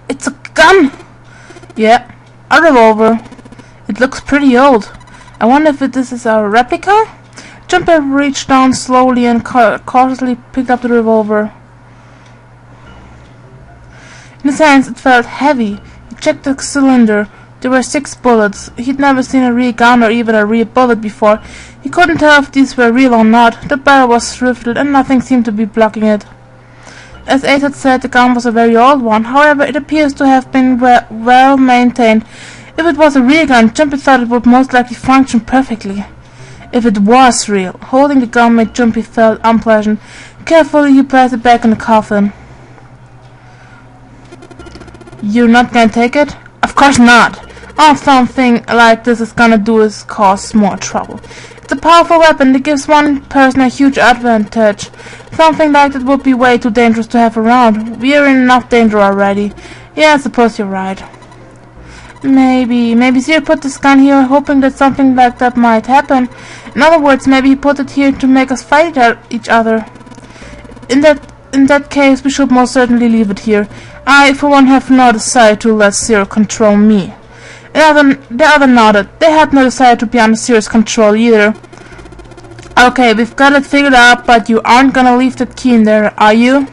It's a gun! Yeah, a revolver. It looks pretty old. I wonder if this is a replica? Jumper reached down slowly and cautiously picked up the revolver. In his hands it felt heavy. He checked the cylinder. There were 6 bullets. He'd never seen a real gun or even a real bullet before. He couldn't tell if these were real or not. The barrel was riveted and nothing seemed to be blocking it. As Ace had said, the gun was a very old one. However, it appears to have been well maintained. If it was a real gun, Jumpy thought it would most likely function perfectly. If it was real, holding the gun made Jumpy feel unpleasant. Carefully, he placed it back in the coffin. You're not gonna take it? Of course not! All something like this is gonna do is cause more trouble. It's a powerful weapon that gives one person a huge advantage. Something like that would be way too dangerous to have around. We're in enough danger already. Yeah, I suppose you're right. Maybe Zero put this gun here hoping that something like that might happen. In other words, maybe he put it here to make us fight each other. In that case, we should most certainly leave it here. I, for one, have no desire to let Zero control me. The other nodded. They had no desire to be under Zero's control either. Okay, we've got it figured out, but you aren't gonna leave that key in there, are you?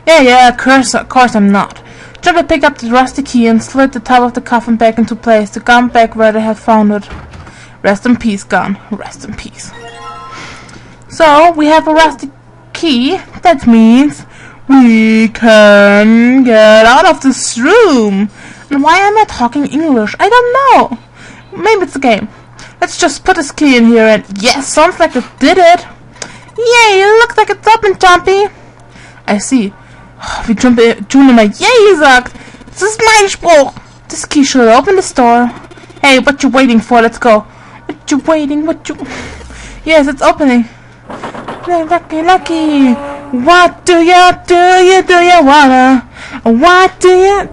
Yeah, of course I'm not. Jumper picked up the rusty key and slid the top of the coffin back into place, the gun back where they had found it. Rest in peace, gun. Rest in peace. So, we have a rusty key. That means we can get out of this room. And why am I talking English? I don't know. Maybe it's a game. Let's just put this key in here and yes, sounds like it did it. Yay, it looks like it's open, Jumpy. I see. Wie June immer Yay sagt. Das ist mein Spruch. This key should open the door. Hey, what you waiting for? Let's go. What you waiting? Yes, it's opening. Lucky. What do you wanna? What do you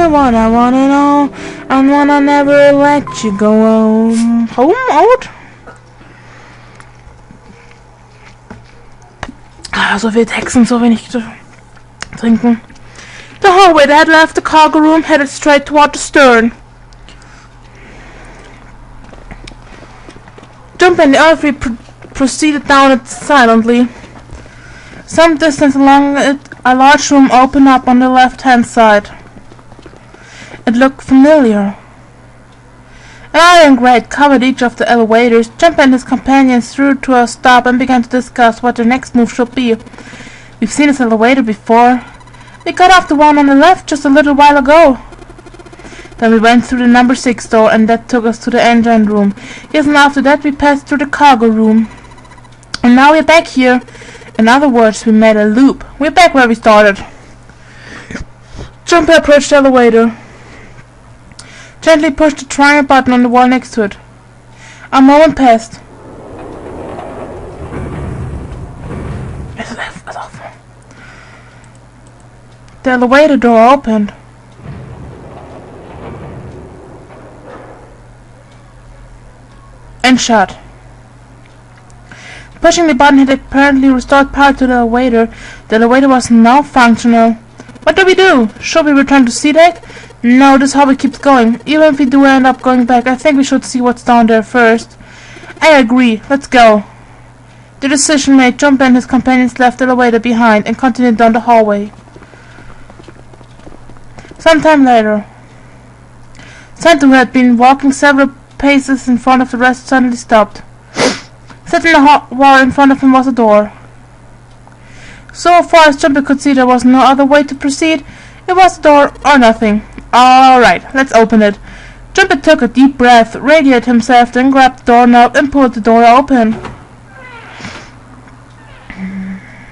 wanna? I wanna know. I wanna never let you go home out. So viel Text und so wenig trinken. The hallway that had left the cargo room headed straight toward the stern. Jump and the other three proceeded down it silently. Some distance along it, a large room opened up on the left-hand side. It looked familiar. An iron grate covered each of the elevators. Jump and his companions drew to a stop and began to discuss what their next move should be. We've seen this elevator before. We got off the one on the left just a little while ago. Then we went through the number 6 door and that took us to the engine room. Yes, and after that we passed through the cargo room. And now we're back here. In other words, we made a loop. We're back where we started. Jumper approached the elevator. Gently pushed the triangle button on the wall next to it. A moment passed. The elevator door opened. And shut. Pushing the button had apparently restored power to the elevator. The elevator was now functional. What do we do? Should we return to C-Deck? No, this hallway keeps going. Even if we do end up going back, I think we should see what's down there first. I agree. Let's go. The decision made, Jumper and his companions left the elevator behind and continued down the hallway. Sometime later, Santa, who had been walking several paces in front of the rest, suddenly stopped. Set in the wall in front of him was a door. So far as Jumper could see, there was no other way to proceed. It was a door or nothing. Alright, let's open it. Jumper took a deep breath, radiated himself, then grabbed the doorknob and pulled the door open.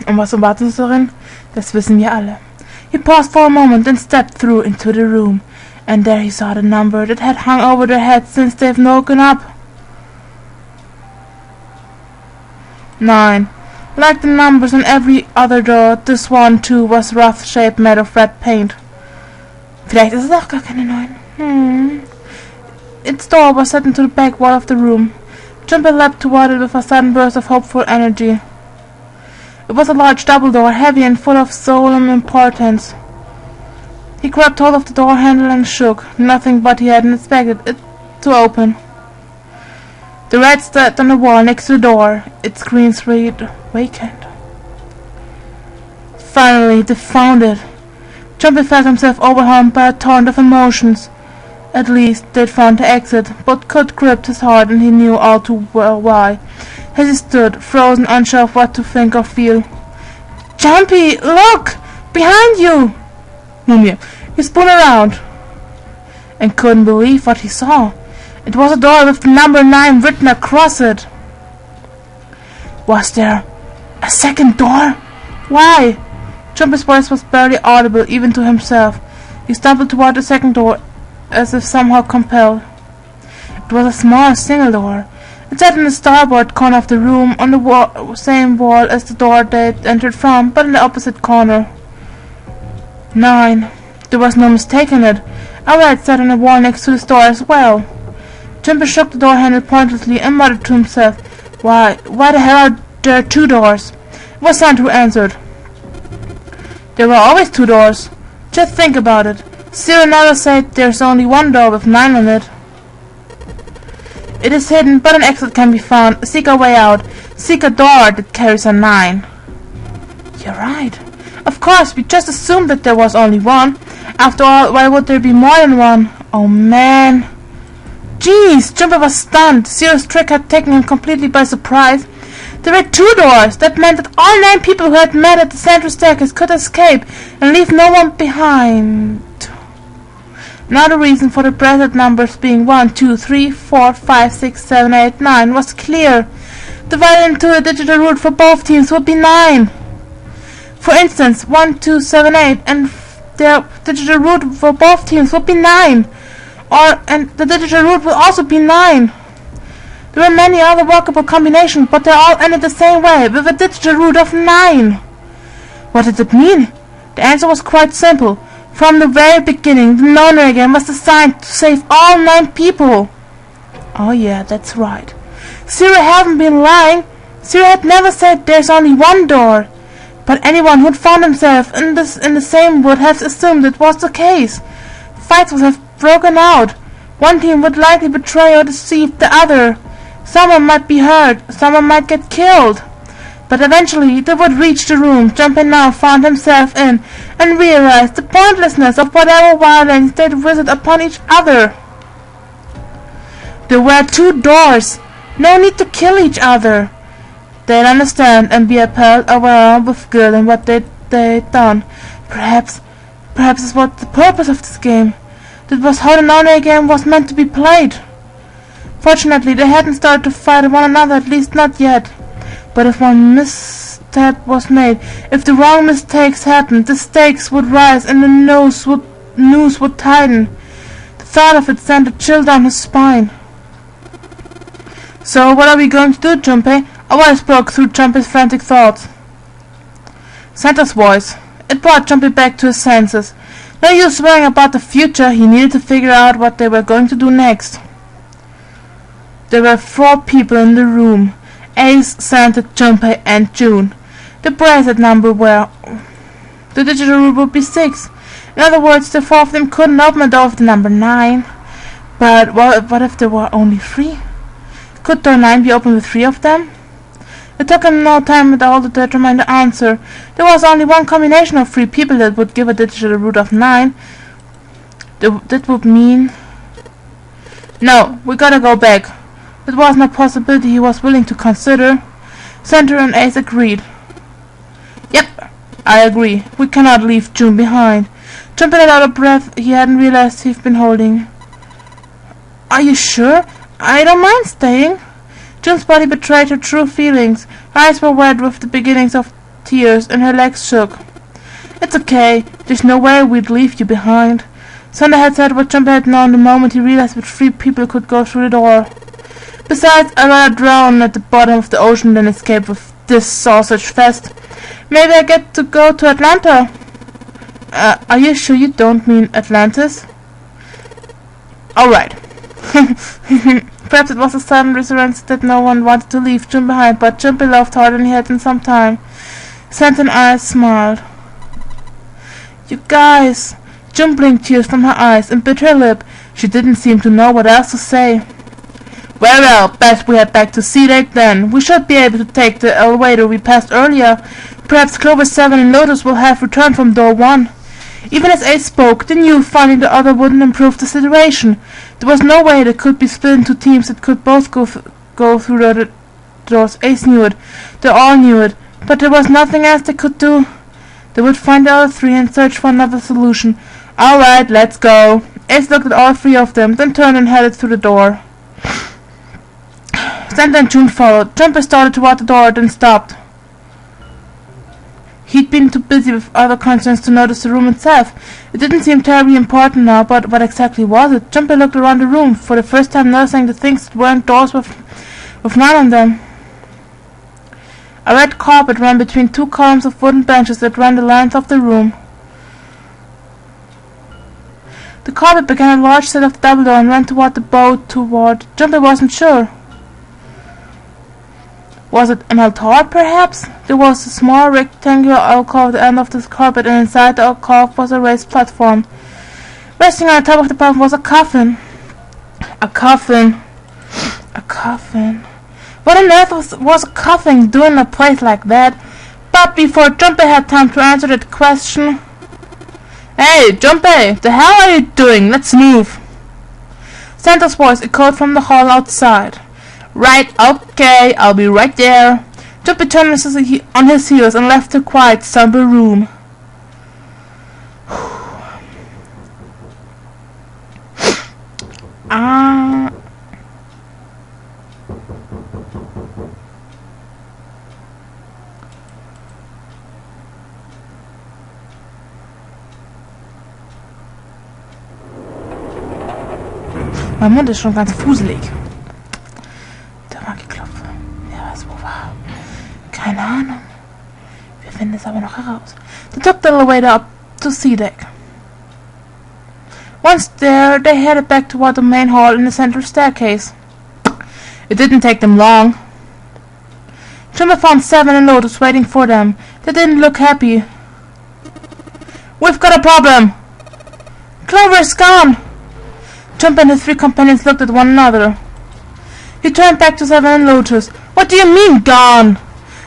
Und was erwartet uns darin? Das wissen wir alle. He paused for a moment and stepped through into the room. And there he saw the number that had hung over their heads since they've woken up. 9. Like the numbers on every other door, this one too was rough shaped, made of red paint. Vielleicht ist es auch gar keine 9. Its door was set into the back wall of the room. Jumper leapt toward it with a sudden burst of hopeful energy. It was a large double door, heavy and full of solemn importance. He grabbed hold of the door handle and shook. Nothing but he hadn't expected it to open. The rat stood on the wall next to the door. Its screens read vacant. Finally, they found it. Jumpy felt himself overwhelmed by a torrent of emotions. At least they'd found the exit, but could gripped his heart, and he knew all too well why. As he stood, frozen, unsure of what to think or feel. "Jumpy, look! Behind you!" Mumia. He spun around and couldn't believe what he saw. It was a door with the number 9 written across it. Was there a second door? Why? Jumpy's voice was barely audible even to himself. He stumbled toward the second door as if somehow compelled. It was a small single door. It sat in the starboard corner of the room, on the same wall as the door they'd entered from, but in the opposite corner. 9. There was no mistaking it. A rat sat on the wall next to this door as well. Jumpy shook the door handle pointlessly and muttered to himself, Why the hell are there 2 doors? It was Santa who answered. There were always 2 doors. Just think about it. Cyril never said there's only 1 door with 9 on it. It is hidden, but an exit can be found. Seek a way out. Seek a door that carries a 9. You're right. Of course, we just assumed that there was only 1. After all, why would there be more than 1? Oh man. Jeez, Jumpy was stunned. Cyril's trick had taken him completely by surprise. There were 2 doors. That meant that all 9 people who had met at the central staircase could escape and leave no one behind. Now the reason for the bracket numbers being 1, 2, 3, 4, 5, 6, 7, 8, 9 was clear. Divided into a digital root for both teams would be 9. For instance, 1, 2, 7, 8, and their digital root for both teams would be 9. And the digital root will also be 9. There were many other workable combinations, but they all ended the same way, with a digital root of 9. What did it mean? The answer was quite simple. From the very beginning, the Nonary game was designed to save all 9 people. Oh yeah, that's right. Cyril hadn't been lying. Cyril had never said there's only 1 door. But anyone who'd found himself in the same would have assumed it was the case. Fights would have broken out. One team would likely betray or deceive the other. Someone might be hurt, someone might get killed. But eventually they would reach the room Jumpy now found himself in, and realize the pointlessness of whatever violence they'd visit upon each other. There were 2 doors. No need to kill each other. They'd understand and be appalled overwhelmed with guilt in what they'd done. Perhaps this was the purpose of this game. That was how the Nonary game was meant to be played. Fortunately, they hadn't started to fight one another, at least not yet. But if one misstep was made, if the wrong mistakes happened, the stakes would rise and the noose would tighten. The thought of it sent a chill down his spine. So, what are we going to do, Jumpy? A voice broke through Jumpy's frantic thoughts. Santa's voice. It brought Jumpy back to his senses. No use worrying about the future, he needed to figure out what they were going to do next. There were 4 people in the room. Ace, Santa, Jumpy, and June. The bracket number were... The digital root would be 6. In other words, the 4 of them couldn't open a door with the number 9. But what if there were only 3? Could door 9 be opened with 3 of them? It took him no time at all to determine the answer. There was only one combination of 3 people that would give a digital root of 9. That would mean... No, we gotta go back. That wasn't a possibility he was willing to consider. Santa and Ace agreed. Yep, I agree. We cannot leave June behind. Jumpy let out a breath he hadn't realized he'd been holding. Are you sure? I don't mind staying. June's body betrayed her true feelings. Her eyes were wet with the beginnings of tears, and her legs shook. It's okay. There's no way we'd leave you behind. Santa had said what Jumpy had known the moment he realized that 3 people could go through the door. Besides, I'd rather drown at the bottom of the ocean than escape with this sausage fest. Maybe I get to go to Atlanta. Are you sure you don't mean Atlantis? Alright. Perhaps it was a sudden reassurance that no one wanted to leave June behind, but Jumpy laughed harder than he had in some time. Santa and I smiled. You guys, June blinked tears from her eyes and bit her lip. She didn't seem to know what else to say. Well, best we head back to Sea Lake then. We should be able to take the elevator we passed earlier. Perhaps Clover 7 and Lotus will have returned from door 1. Even as Ace spoke, they knew finding the other wouldn't improve the situation. There was no way they could be split into teams that could both go through the doors. Ace knew it. They all knew it. But there was nothing else they could do. They would find the other 3 and search for another solution. Alright, let's go. Ace looked at all 3 of them, then turned and headed through the door. Santa and June followed. Jumper started toward the door, then stopped. He'd been too busy with other concerns to notice the room itself. It didn't seem terribly important now, but what exactly was it? Jumper looked around the room, for the first time noticing the things that weren't doors with none on them. A red carpet ran between 2 columns of wooden benches that ran the length of the room. The carpet began a large set of the double door and ran toward the boat Jumper wasn't sure. Was it an altar, perhaps? There was a small rectangular alcove at the end of this carpet, and inside the alcove was a raised platform. Resting on the top of the platform was a coffin. A coffin. A coffin. What on earth was a coffin doing in a place like that? But before Jumper had time to answer that question... Hey, Jumper! The hell are you doing? Let's move! Santa's voice echoed from the hall outside. Right, okay, I'll be right there. Jumper turned on his heels and left the quiet, somber room. Mein Mund ist schon ganz fuselig. Da war geklopft. Wer weiß, wo war? Keine Ahnung. Wir finden es aber noch heraus. They took the elevator up to Sea Deck. Once there, they headed back toward the main hall and the central staircase. It didn't take them long. Jumper found 7 and Lotus waiting for them. They didn't look happy. We've got a problem! Clover is gone! Jumper and his 3 companions looked at one another. He turned back to 7 and Lotus. What do you mean, gone?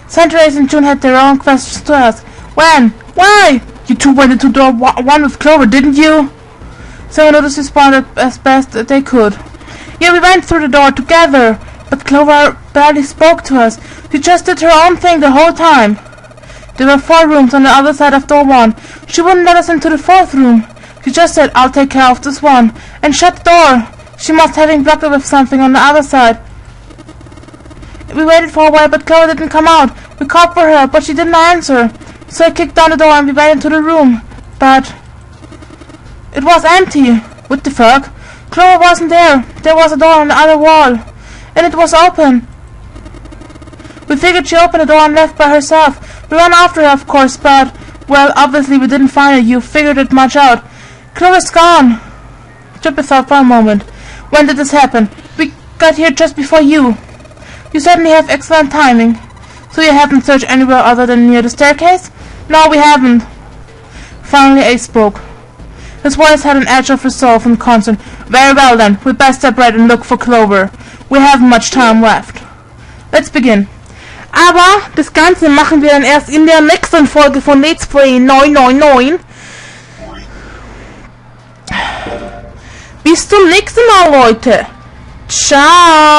Santa, Ace and June had their own questions to ask. When? Why? You 2 went into door 1 with Clover, didn't you? 7 and Lotus responded as best they could. Yeah, we went through the door together, but Clover barely spoke to us. She just did her own thing the whole time. There were 4 rooms on the other side of door 1. She wouldn't let us into the 4th room. She just said, I'll take care of this one, and shut the door. She must have been blocked it with something on the other side. We waited for a while, but Clover didn't come out. We called for her, but she didn't answer. So I kicked down the door and we went into the room. But it was empty. What the fuck? Clover wasn't there. There was a door on the other wall, and it was open. We figured she opened the door and left by herself. We ran after her, of course, but, well, obviously we didn't find her. You figured it much out. Clover's gone. Jumper thought for a moment. When did this happen? We got here just before you. You certainly have excellent timing. So you haven't searched anywhere other than near the staircase? No, we haven't. Finally, Ace spoke. His voice had an edge of resolve and concern. Very well then, we best separate and look for Clover. We haven't much time left. Let's begin. Aber das Ganze machen wir dann erst in der nächsten Folge von Let's Play 999. Bis zum nächsten Mal, Leute. Ciao.